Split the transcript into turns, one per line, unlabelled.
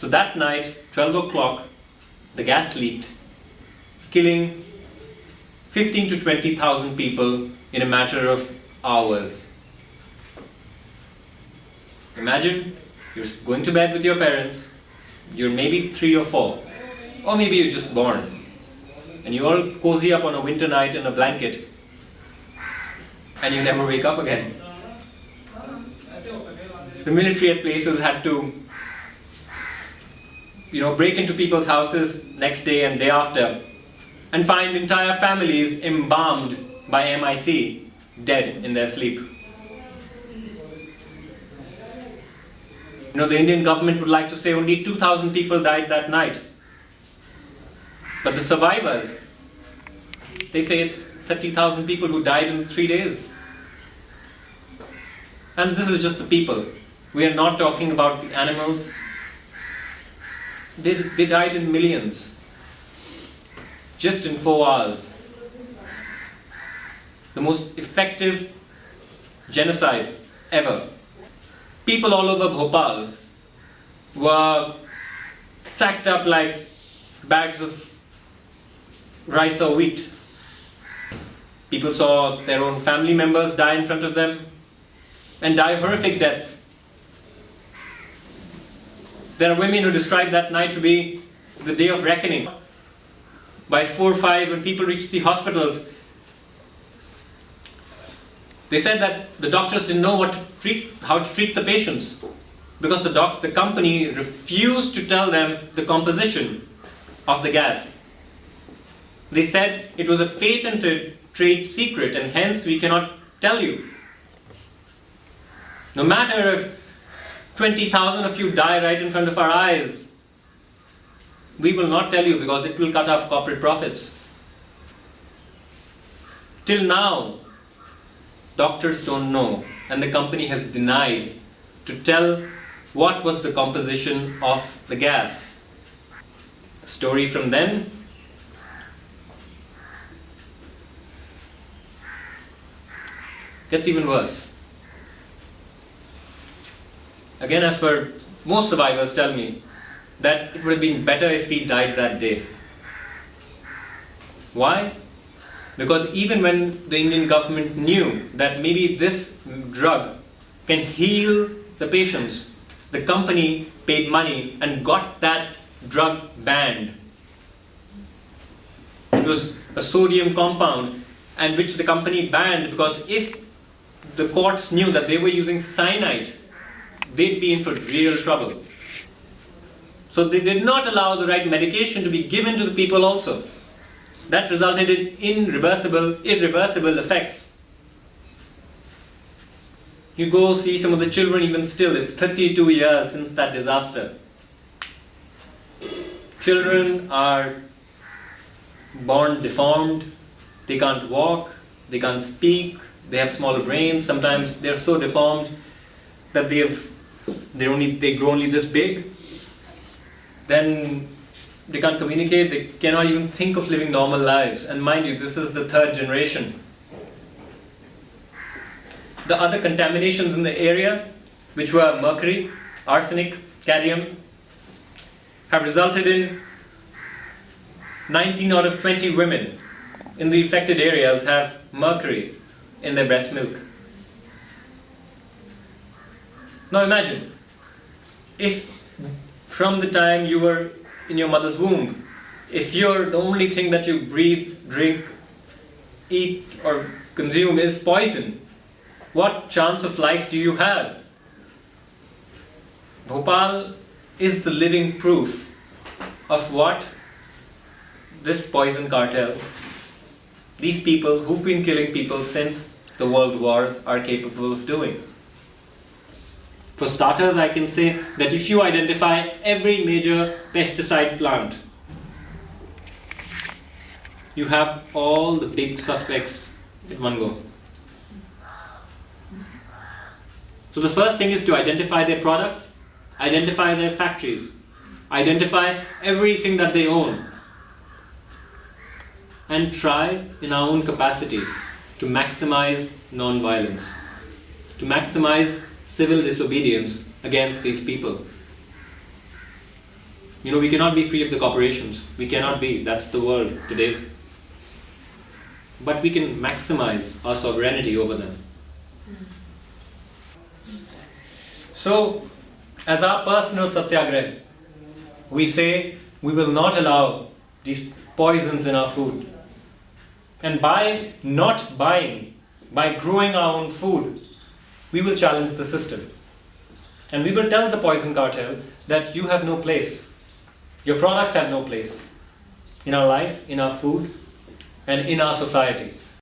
So that night, 12 o'clock, the gas leaked, killing 15 to 20,000 people in a matter of hours. Imagine you're going to bed with your parents, you're maybe 3 or 4, or maybe you're just born, and you all cozy up on a winter night in a blanket, and you never wake up again. The military at places had to break into people's houses next day and day after and find entire families embalmed by MI6, dead in their sleep. The Indian government would like to say only 2,000 people died that night. But the survivors, they say it's 30,000 people who died in 3 days. And this is just the people. We are not talking about the animals. They died in millions. Just in 4 hours. The most effective genocide ever. People all over Bhopal were sacked up like bags of rice or wheat. People saw their own family members die in front of them and die horrific deaths. There are women who describe that night to be the day of reckoning. By 4 or 5, when people reached the hospitals, they said that the doctors didn't know how to treat the patients because the company refused to tell them the composition of the gas. They said it was a patented trade secret and hence we cannot tell you. No matter if 20,000 of you die right in front of our eyes, we will not tell you because it will cut up corporate profits. Till now, doctors don't know, and the company has denied to tell what was the composition of the gas. The story from then gets even worse. Again, as per most survivors tell me, that it would have been better if he died that day. Why? Because even when the Indian government knew that maybe this drug can heal the patients, the company paid money and got that drug banned. It was a sodium compound and which the company banned because if the courts knew that they were using cyanide, they'd be in for real trouble. So they did not allow the right medication to be given to the people also. That resulted in irreversible effects. You go see some of the children even still, it's 32 years since that disaster. Children are born deformed, they can't walk, they can't speak, they have smaller brains, sometimes they're so deformed that they grow only this big. Then they can't communicate, they cannot even think of living normal lives. And mind you, this is the 3rd generation. The other contaminations in the area, which were mercury, arsenic, cadmium, have resulted in 19 out of 20 women in the affected areas have mercury in their breast milk. Now imagine, if from the time you were in your mother's womb, if the only thing that you breathe, drink, eat or consume is poison, what chance of life do you have? Bhopal is the living proof of what this poison cartel, these people who've been killing people since the world wars, are capable of doing. For starters, I can say that if you identify every major pesticide plant, you have all the big suspects at one go. So the first thing is to identify their products, identify their factories, identify everything that they own, and try in our own capacity to maximize non-violence, to maximize civil disobedience against these people. We cannot be free of the corporations. We cannot be. That's the world today. But we can maximize our sovereignty over them. So, as our personal satyagraha, we say we will not allow these poisons in our food. And by not buying, by growing our own food, we will challenge the system. And we will tell the poison cartel that you have no place. Your products have no place in our life, in our food, and in our society.